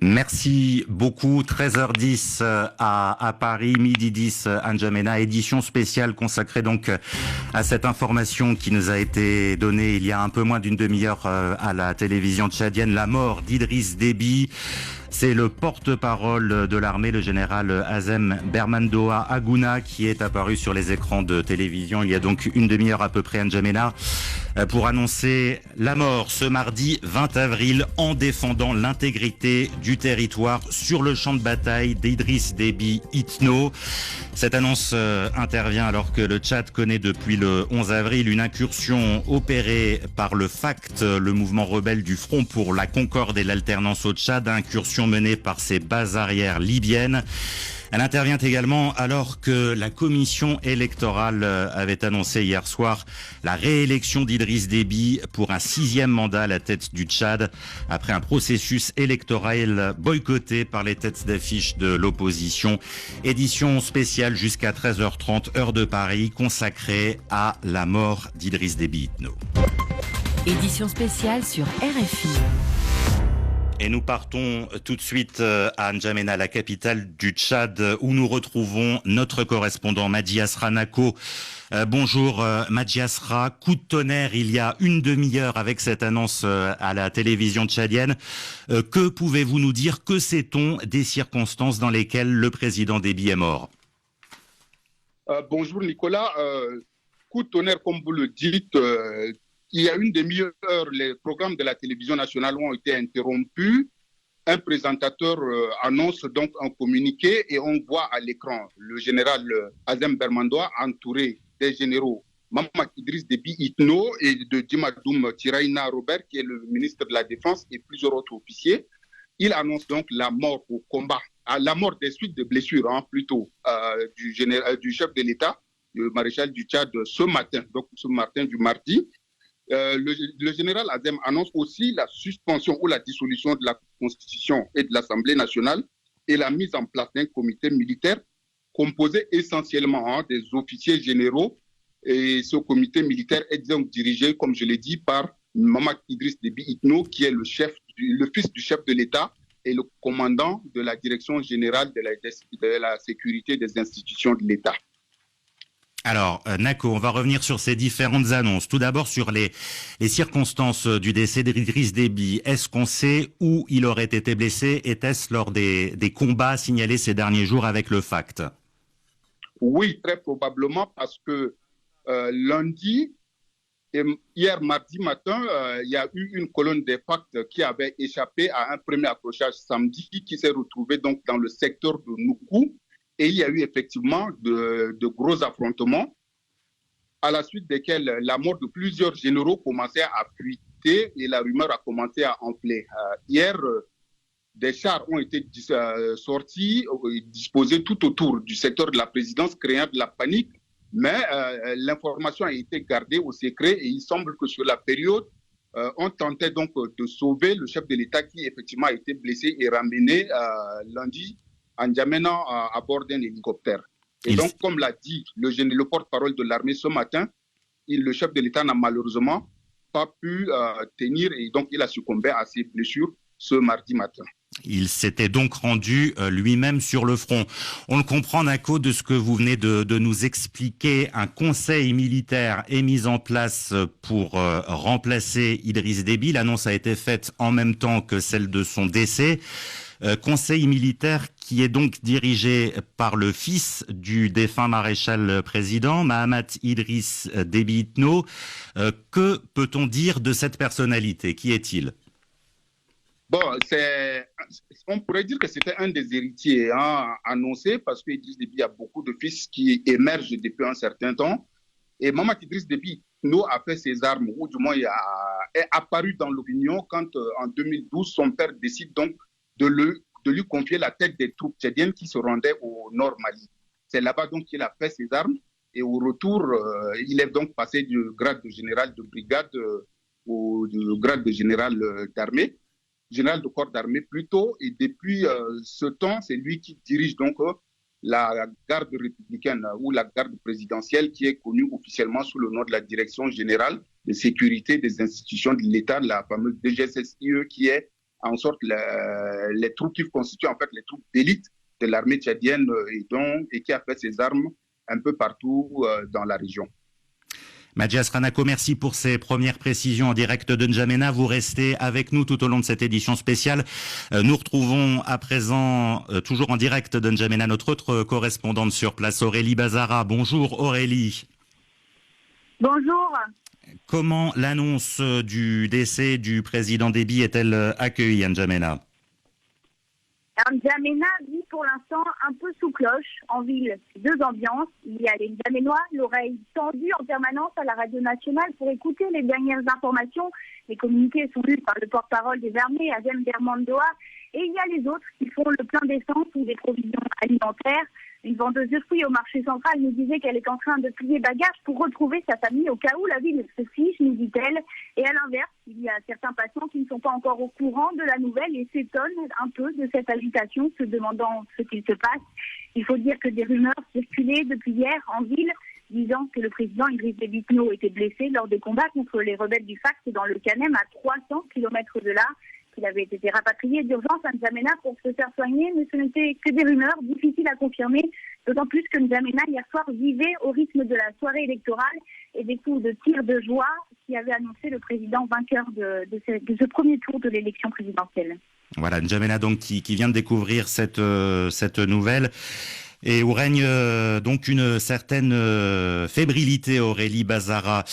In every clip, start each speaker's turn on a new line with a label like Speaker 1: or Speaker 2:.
Speaker 1: Merci beaucoup. 13h10 à Paris, midi 10 à N'Djamena, édition spéciale consacrée donc à cette information qui nous a été donnée il y a un peu moins d'une demi-heure à la télévision tchadienne, la mort d'Idriss Déby. C'est le porte-parole de l'armée, le général Azem Bermandoa Agouna, qui est apparu sur les écrans de télévision il y a donc une demi-heure à peu près à N'Djamena pour annoncer la mort ce mardi 20 avril en défendant l'intégrité du territoire sur le champ de bataille d'Idriss Déby Itno. Cette annonce intervient alors que le Tchad connaît depuis le 11 avril une incursion opérée par le FACT, le mouvement rebelle du Front pour la Concorde et l'Alternance au Tchad, incursion menée par ses bases arrières libyennes. Elle intervient également alors que la commission électorale avait annoncé hier soir la réélection d'Idriss Déby pour un 6e mandat à la tête du Tchad, après un processus électoral boycotté par les têtes d'affiche de l'opposition. Édition spéciale jusqu'à 13h30, heure de Paris, consacrée à la mort d'Idriss Déby Itno.
Speaker 2: Édition spéciale sur RFI.
Speaker 1: Et nous partons tout de suite à N'Djamena, la capitale du Tchad, où nous retrouvons notre correspondant Madi Asra Nako. Bonjour Madi Asra, coup de tonnerre il y a une demi-heure avec cette annonce à la télévision tchadienne. Que pouvez-vous nous dire? Que sait-on des circonstances dans lesquelles le président Déby est mort?
Speaker 3: Bonjour Nicolas, coup de tonnerre comme vous le dites. Il y a une demi-heure, les programmes de la télévision nationale ont été interrompus. Un présentateur annonce donc un communiqué et on voit à l'écran le général Azem Bermandoa entouré des généraux Mamadou Idriss Déby Itno et de Djimadoum Tiraina Robert, qui est le ministre de la Défense, et plusieurs autres officiers. Il annonce donc la mort au combat, la mort des suites de blessures du chef de l'État, le maréchal du Tchad, ce matin du mardi. Le général Azem annonce aussi la suspension ou la dissolution de la Constitution et de l'Assemblée nationale et la mise en place d'un comité militaire composé essentiellement des officiers généraux. Et ce comité militaire est donc dirigé, comme je l'ai dit, par Mamadou Idriss Déby Itno, qui est le fils du chef de l'État et le commandant de la Direction générale de la sécurité des institutions de l'État.
Speaker 1: Alors, Nako, on va revenir sur ces différentes annonces. Tout d'abord, sur les circonstances du décès d'Idriss Déby. Est-ce qu'on sait où il aurait été blessé? Était-ce lors des combats signalés ces derniers jours avec le FACT?
Speaker 3: Oui, très probablement, parce que lundi et hier mardi matin, il y a eu une colonne des FACT qui avait échappé à un premier accrochage samedi, qui s'est retrouvée donc dans le secteur de Noukou. Et il y a eu effectivement de gros affrontements, à la suite desquels la mort de plusieurs généraux commençait à fuiter et la rumeur a commencé à enfler. Hier, des chars ont été sortis, disposés tout autour du secteur de la présidence, créant de la panique, mais l'information a été gardée au secret et il semble que sur la période, on tentait donc de sauver le chef de l'État qui effectivement a été blessé et ramené lundi à N'Djamena à bord d'un hélicoptère. Et donc, comme l'a dit le porte-parole de l'armée ce matin, le chef de l'État n'a malheureusement pas pu tenir et donc il a succombé à ses blessures ce mardi matin.
Speaker 1: Il s'était donc rendu lui-même sur le front. On le comprend, Nako, de ce que vous venez de nous expliquer. Un conseil militaire est mis en place pour remplacer Idriss Déby. L'annonce a été faite en même temps que celle de son décès. Conseil militaire qui est donc dirigé par le fils du défunt maréchal président, Mahamat Idriss Déby Itno. Que peut-on dire de cette personnalité? Qui est-il?
Speaker 3: Bon, on pourrait dire que c'était un des héritiers annoncés, parce que Idriss Déby a beaucoup de fils qui émergent depuis un certain temps. Et Mahamat Idriss Déby Itno a fait ses armes, ou du moins est apparu dans l'opinion quand en 2012, son père décide donc de lui confier la tête des troupes tchadiennes qui se rendaient au nord Mali. C'est là-bas donc qu'il a fait ses armes et au retour, il est donc passé du grade de général de brigade au grade de général d'armée, général de corps d'armée plutôt. Et depuis ce temps, c'est lui qui dirige donc la garde républicaine ou la garde présidentielle qui est connue officiellement sous le nom de la Direction générale de sécurité des institutions de l'État, la fameuse DGSSIE, qui est en sorte les troupes qui constituent en fait les troupes d'élite de l'armée tchadienne et qui a fait ses armes un peu partout dans la région.
Speaker 1: Madjias Ranako, merci pour ces premières précisions en direct de N'Djamena. Vous restez avec nous tout au long de cette édition spéciale. Nous retrouvons à présent, toujours en direct de N'Djamena, notre autre correspondante sur place, Aurélie Bazara. Bonjour Aurélie.
Speaker 4: Bonjour.
Speaker 1: Comment l'annonce du décès du président Déby est-elle accueillie à N'Djamena ?
Speaker 4: N'Djamena vit pour l'instant un peu sous cloche en ville. Deux ambiances. Il y a les N'Djaménois, l'oreille tendue en permanence à la radio nationale pour écouter les dernières informations. Les communiqués sont lus par le porte-parole des armées, Adem Dermandoa. Et il y a les autres qui font le plein d'essence ou des provisions alimentaires. Une vendeuse de fruits au marché central nous disait qu'elle est en train de plier bagages pour retrouver sa famille au cas où la ville se fiche, nous dit-elle. Et à l'inverse, il y a certains patients qui ne sont pas encore au courant de la nouvelle et s'étonnent un peu de cette agitation, se demandant ce qu'il se passe. Il faut dire que des rumeurs circulaient depuis hier en ville, disant que le président Idriss Déby Itno était blessé lors des combats contre les rebelles du FACT dans le Kanem à 300 km de là. Il avait été rapatrié d'urgence à N'Djamena pour se faire soigner, mais ce n'était que des rumeurs difficiles à confirmer, d'autant plus que N'Djamena hier soir vivait au rythme de la soirée électorale et des coups de tir de joie qui avaient annoncé le président vainqueur de ce premier tour de l'élection présidentielle.
Speaker 1: Voilà, N'Djamena donc qui vient de découvrir cette nouvelle. Et où règne donc une certaine fébrilité, Aurélie Bazara.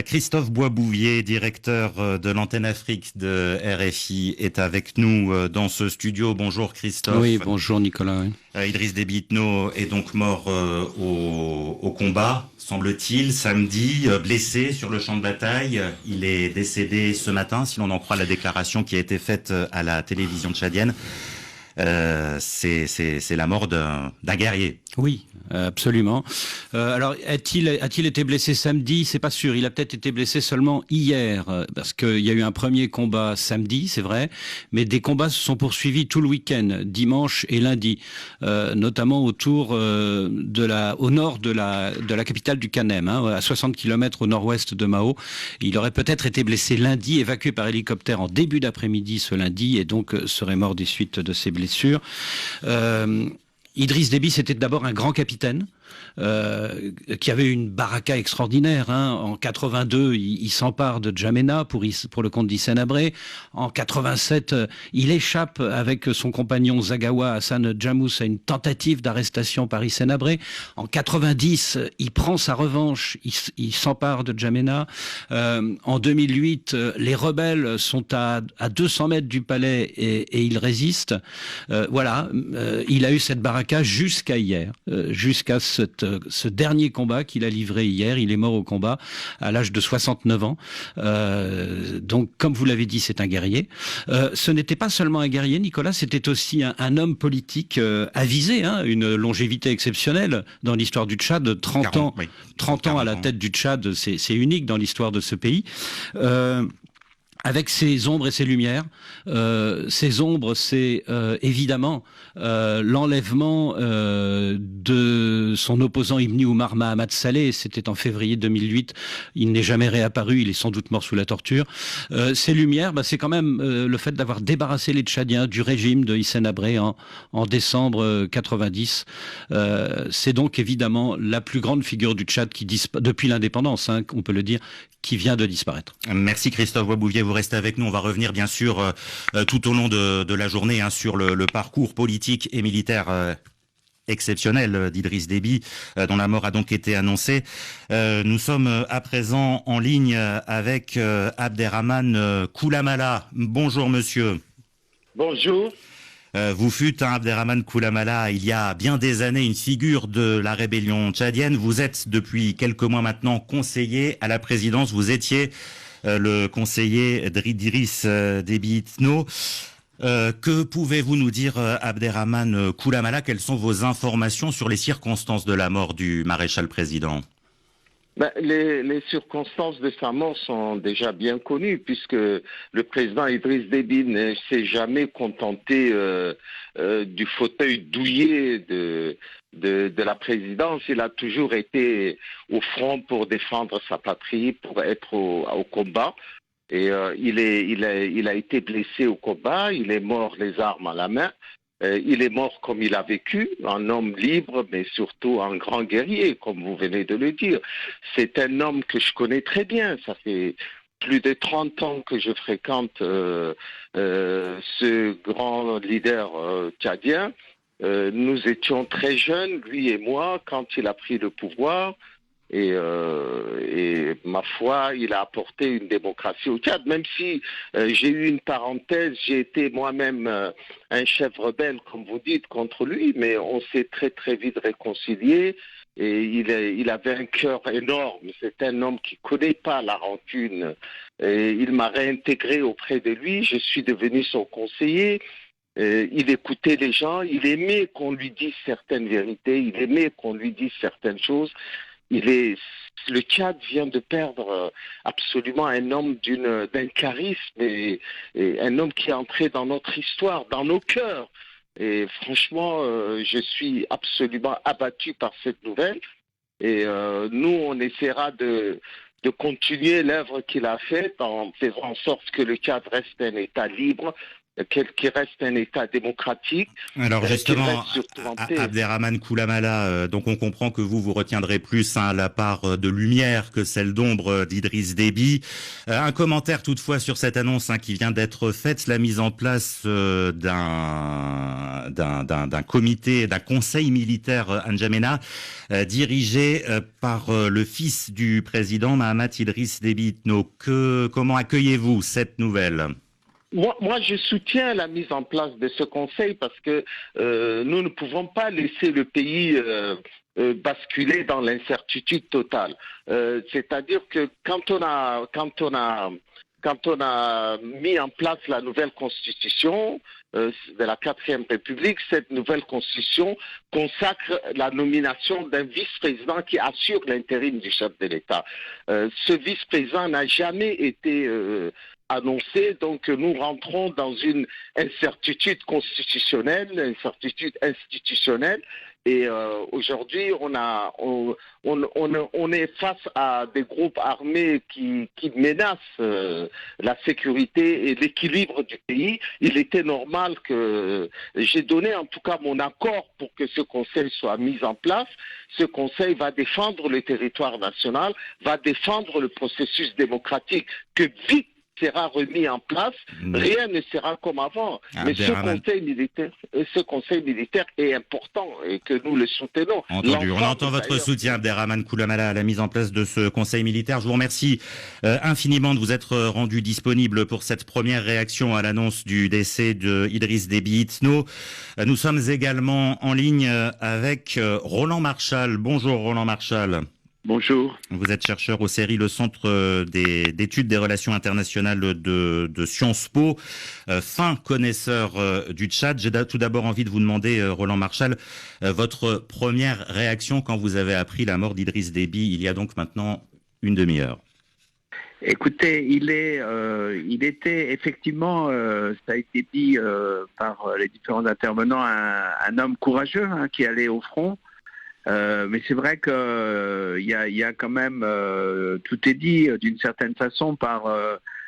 Speaker 1: Christophe Boisbouvier, directeur de l'antenne Afrique de RFI, est avec nous dans ce studio. Bonjour Christophe.
Speaker 5: Oui, bonjour Nicolas. Oui.
Speaker 1: Idriss Déby Itno est donc mort au combat, semble-t-il, samedi, blessé sur le champ de bataille. Il est décédé ce matin, si l'on en croit la déclaration qui a été faite à la télévision tchadienne. C'est la mort d'un guerrier.
Speaker 5: Oui, absolument. Alors, a-t-il été blessé samedi ? C'est pas sûr. Il a peut-être été blessé seulement hier, parce qu'il y a eu un premier combat samedi, c'est vrai, mais des combats se sont poursuivis tout le week-end, dimanche et lundi, notamment au nord de la capitale du Kanem, à 60 km au nord-ouest de Mao. Il aurait peut-être été blessé lundi, évacué par hélicoptère en début d'après-midi ce lundi, et donc serait mort des suites de ses blessures. Idriss Déby, c'était d'abord un grand capitaine qui avait une baraka extraordinaire. En 82, il s'empare de N'Djamena pour le compte d'Hissène Habré. En 87, il échappe avec son compagnon Zagawa Hassan Djamous à une tentative d'arrestation par Hissène Habré. En 90, il prend sa revanche, il s'empare de N'Djamena. En 2008, les rebelles sont à 200 mètres du palais et ils résistent. Il a eu cette baraka jusqu'à hier, jusqu'à ce dernier combat qu'il a livré hier. Il est mort au combat à l'âge de 69 ans. Donc, comme vous l'avez dit, c'est un guerrier. Ce n'était pas seulement un guerrier, Nicolas, c'était aussi un homme politique avisé, une longévité exceptionnelle dans l'histoire du Tchad. 30 ans à la tête du Tchad, c'est unique dans l'histoire de ce pays. Avec ses ombres et ses lumières. Ses ombres, c'est évidemment l'enlèvement de son opposant Ibn Omar Mahamat Saleh. C'était en février 2008. Il n'est jamais réapparu. Il est sans doute mort sous la torture. Ses lumières, c'est quand même le fait d'avoir débarrassé les Tchadiens du régime de Hissène Habré en décembre 90. C'est donc évidemment la plus grande figure du Tchad depuis l'indépendance, on peut le dire, qui vient de disparaître.
Speaker 1: Merci Christophe Boisbouvier, vous restez avec nous. On va revenir bien sûr tout au long de la journée sur le parcours politique et militaire exceptionnel d'Idriss Déby, dont la mort a donc été annoncée. Nous sommes à présent en ligne avec Abderrahmane Koulamala. Bonjour monsieur.
Speaker 6: Bonjour.
Speaker 1: Vous fûtes, Abderrahmane Koulamala, il y a bien des années, une figure de la rébellion tchadienne. Vous êtes depuis quelques mois maintenant conseiller à la présidence. Vous étiez le conseiller d'Idriss Déby Itno. Que pouvez-vous nous dire, Abderrahmane Koulamala? Quelles sont vos informations sur les circonstances de la mort du maréchal président?
Speaker 6: Les circonstances de sa mort sont déjà bien connues, puisque le président Idriss Déby ne s'est jamais contenté du fauteuil douillet de la présidence. Il a toujours été au front pour défendre sa patrie, pour être au combat. Et il a été blessé au combat, il est mort les armes à la main. Il est mort comme il a vécu, un homme libre, mais surtout un grand guerrier, comme vous venez de le dire. C'est un homme que je connais très bien. Ça fait plus de 30 ans que je fréquente ce grand leader tchadien. Nous étions très jeunes, lui et moi, quand il a pris le pouvoir. Et ma foi, il a apporté une démocratie au Tchad, même si j'ai eu une parenthèse, j'ai été moi-même un chef rebelle, comme vous dites, contre lui, mais on s'est très très vite réconciliés. Et il avait un cœur énorme. C'est un homme qui ne connaît pas la rancune. Et il m'a réintégré auprès de lui. Je suis devenu son conseiller. Il écoutait les gens. Il aimait qu'on lui dise certaines vérités. Il aimait qu'on lui dise certaines choses. Le Tchad vient de perdre absolument un homme d'un charisme et un homme qui est entré dans notre histoire, dans nos cœurs. Et franchement, je suis absolument abattu par cette nouvelle. Et nous, on essaiera de continuer l'œuvre qu'il a faite en faisant en sorte que le Tchad reste un État libre, qui reste un État démocratique.
Speaker 1: Alors justement, Abderrahmane Koulamala, donc on comprend que vous retiendrez plus la part de lumière que celle d'ombre d'Idriss Déby. Un commentaire toutefois sur cette annonce qui vient d'être faite, la mise en place d'un comité, d'un conseil militaire N'Djamena, dirigé par le fils du président Mahamat Idriss Déby Itno. Comment accueillez-vous cette nouvelle ?
Speaker 6: Moi, je soutiens la mise en place de ce conseil parce que nous ne pouvons pas laisser le pays basculer dans l'incertitude totale. C'est-à-dire que quand on a mis en place la nouvelle constitution de la 4e République, cette nouvelle constitution consacre la nomination d'un vice-président qui assure l'intérim du chef de l'État. Ce vice-président n'a jamais été annoncé, donc nous rentrons dans une incertitude constitutionnelle, incertitude institutionnelle. Et aujourd'hui, on est face à des groupes armés qui menacent la sécurité et l'équilibre du pays. Il était normal que j'ai donné en tout cas mon accord pour que ce conseil soit mis en place. Ce conseil va défendre le territoire national, va défendre le processus démocratique que vite sera remis en place, rien ne sera comme avant. Mais ce conseil militaire est important et que nous le soutenons.
Speaker 1: Entendu. On entend votre soutien, Abderrahmane Koulamala, à la mise en place de ce conseil militaire. Je vous remercie infiniment de vous être rendu disponible pour cette première réaction à l'annonce du décès de Idriss Déby Itno. Nous sommes également en ligne avec Roland Marchal. Bonjour Roland Marchal.
Speaker 7: Bonjour.
Speaker 1: Vous êtes chercheur au CERI, le Centre d'études des relations internationales de Sciences Po, fin connaisseur du Tchad. J'ai tout d'abord envie de vous demander, Roland Marchal, votre première réaction quand vous avez appris la mort d'Idriss Déby il y a donc maintenant une demi-heure.
Speaker 7: Écoutez, il était effectivement, ça a été dit par les différents intervenants, un homme courageux qui allait au front. Mais c'est vrai que il y a quand même tout est dit d'une certaine façon par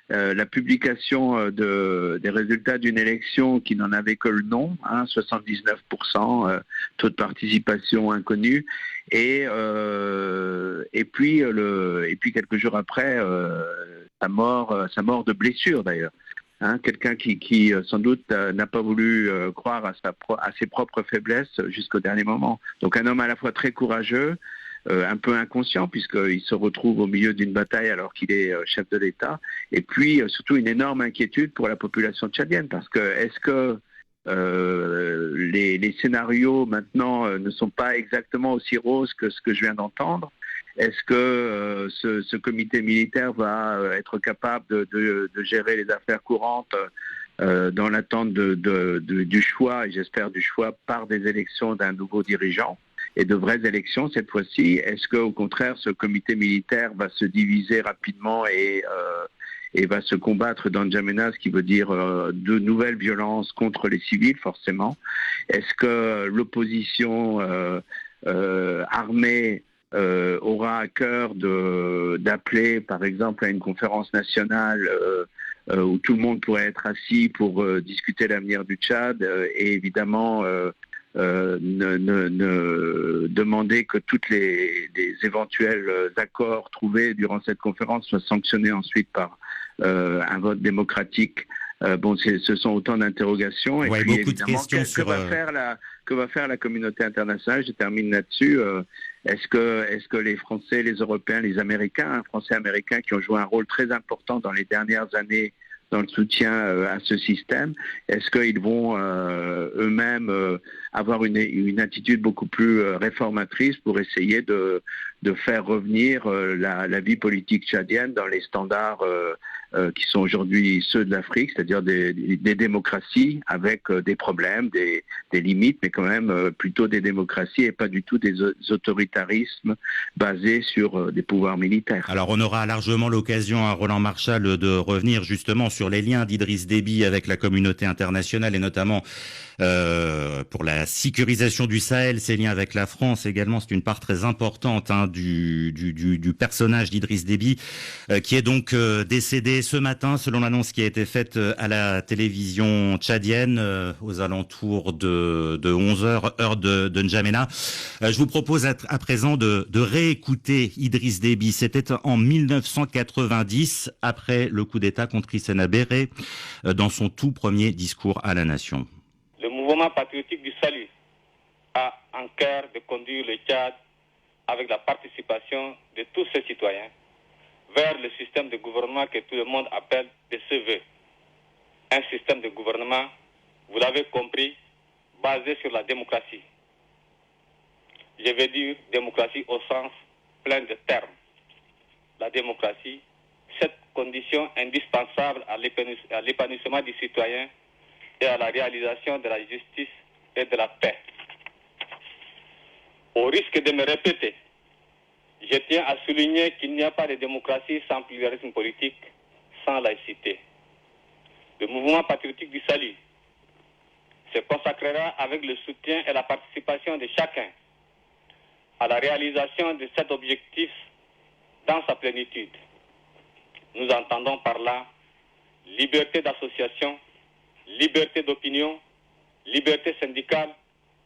Speaker 7: la publication des résultats d'une élection qui n'en avait que le nom, 79%, taux de participation inconnu, et puis quelques jours après sa mort de blessure d'ailleurs. Quelqu'un qui sans doute n'a pas voulu croire à ses propres faiblesses jusqu'au dernier moment. Donc un homme à la fois très courageux, un peu inconscient puisqu'il se retrouve au milieu d'une bataille alors qu'il est chef de l'État, et puis surtout une énorme inquiétude pour la population tchadienne parce que est-ce que les scénarios maintenant ne sont pas exactement aussi roses que ce que je viens d'entendre? Est-ce que ce comité militaire va être capable de gérer les affaires courantes dans l'attente du choix, et j'espère du choix par des élections d'un nouveau dirigeant et de vraies élections cette fois-ci? Est-ce qu'au contraire, ce comité militaire va se diviser rapidement et va se combattre dans N'Djamena, ce qui veut dire de nouvelles violences contre les civils, forcément? Est-ce que l'opposition armée aura à cœur d'appeler, par exemple, à une conférence nationale où tout le monde pourrait être assis pour discuter l'avenir du Tchad et évidemment demander que tous les éventuels accords trouvés durant cette conférence soient sanctionnés ensuite par un vote démocratique. Ce sont autant d'interrogations.
Speaker 1: Et puis, beaucoup de questions sur...
Speaker 7: Que va faire la communauté internationale? Je termine là-dessus. Est-ce que les Français, les Européens, les Américains, Français américains qui ont joué un rôle très important dans les dernières années dans le soutien à ce système, est-ce qu'ils vont eux-mêmes avoir une attitude beaucoup plus réformatrice pour essayer de faire revenir la vie politique tchadienne dans les standards qui sont aujourd'hui ceux de l'Afrique, c'est-à-dire des démocraties avec des problèmes, des limites, mais quand même plutôt des démocraties et pas du tout des autoritarismes basés sur des pouvoirs militaires.
Speaker 1: Alors on aura largement l'occasion à Roland Marchal de revenir justement sur les liens d'Idriss Déby avec la communauté internationale et notamment pour la sécurisation du Sahel, ses liens avec la France également, c'est une part très importante du personnage d'Idriss Déby qui est donc décédé ce matin selon l'annonce qui a été faite à la télévision tchadienne aux alentours de 11h, heure de N'Djamena. Je vous propose à présent de réécouter Idriss Déby. C'était en 1990 après le coup d'État contre Hissène Habré dans son tout premier discours à la nation.
Speaker 8: Le mouvement patriotique du salut a en cœur de conduire le Tchad avec la participation de tous ses citoyens vers le système de gouvernement que tout le monde appelle de ses voeux. Un système de gouvernement, vous l'avez compris, basé sur la démocratie. Je veux dire démocratie au sens plein de termes. La démocratie, cette condition indispensable à l'épanouissement du citoyen et à la réalisation de la justice et de la paix. Au risque de me répéter, je tiens à souligner qu'il n'y a pas de démocratie sans pluralisme politique, sans laïcité. Le mouvement patriotique du salut se consacrera avec le soutien et la participation de chacun à la réalisation de cet objectif dans sa plénitude. Nous entendons par là liberté d'association, liberté d'opinion, liberté syndicale,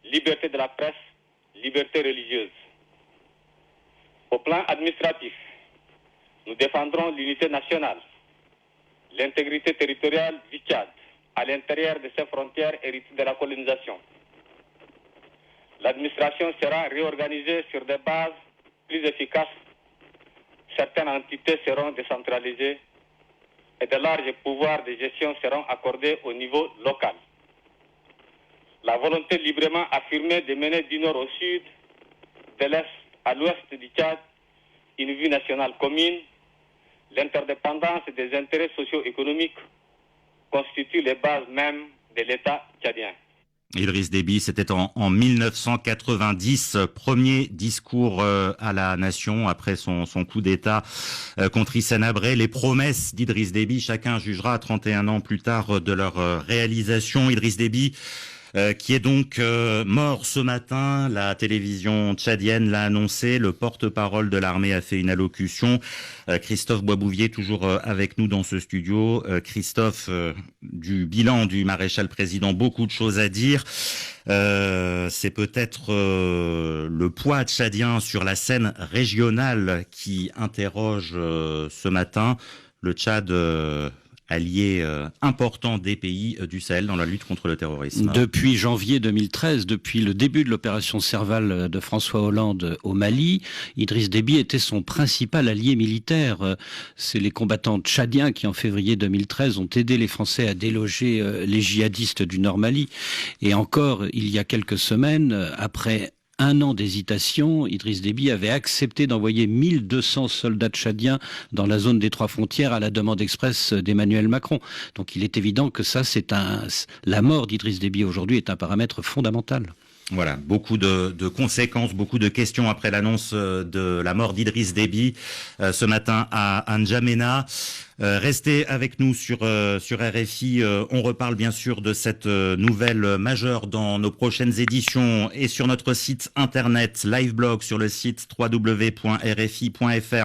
Speaker 8: liberté de la presse, liberté religieuse. Au plan administratif, nous défendrons l'unité nationale, l'intégrité territoriale du Tchad à l'intérieur de ses frontières héritées de la colonisation. L'administration sera réorganisée sur des bases plus efficaces. Certaines entités seront décentralisées et de larges pouvoirs de gestion seront accordés au niveau local. La volonté librement affirmée de mener du nord au sud, de l'est à l'ouest du Tchad, une vue nationale commune, l'interdépendance des intérêts socio-économiques constituent les bases même de l'État tchadien.
Speaker 1: Idriss Déby, c'était en 1990, premier discours à la nation après son coup d'État contre Hissène Habré. Les promesses d'Idriss Déby, chacun jugera 31 ans plus tard de leur réalisation. Idriss Déby qui est donc mort ce matin. La télévision tchadienne l'a annoncé. Le porte-parole de l'armée a fait une allocution. Christophe Boisbouvier, toujours avec nous dans ce studio. Christophe, du bilan du maréchal président, beaucoup de choses à dire. C'est peut-être le poids tchadien sur la scène régionale qui interroge ce matin. Le Tchad allié important des pays du Sahel dans la lutte contre le terrorisme.
Speaker 5: Depuis janvier 2013, depuis le début de l'opération Serval de François Hollande au Mali, Idriss Déby était son principal allié militaire. C'est les combattants tchadiens qui, en février 2013, ont aidé les Français à déloger les djihadistes du Nord Mali. Et encore, il y a quelques semaines, après un an d'hésitation, Idriss Déby avait accepté d'envoyer 1200 soldats tchadiens dans la zone des 3 frontières à la demande express d'Emmanuel Macron. Donc il est évident que ça, la mort d'Idriss Déby aujourd'hui est un paramètre fondamental.
Speaker 1: Voilà, beaucoup de conséquences, beaucoup de questions après l'annonce de la mort d'Idriss Déby ce matin à N'Djamena. Restez avec nous sur RFI. On reparle bien sûr de cette nouvelle majeure dans nos prochaines éditions et sur notre site internet, live blog sur le site www.rfi.fr.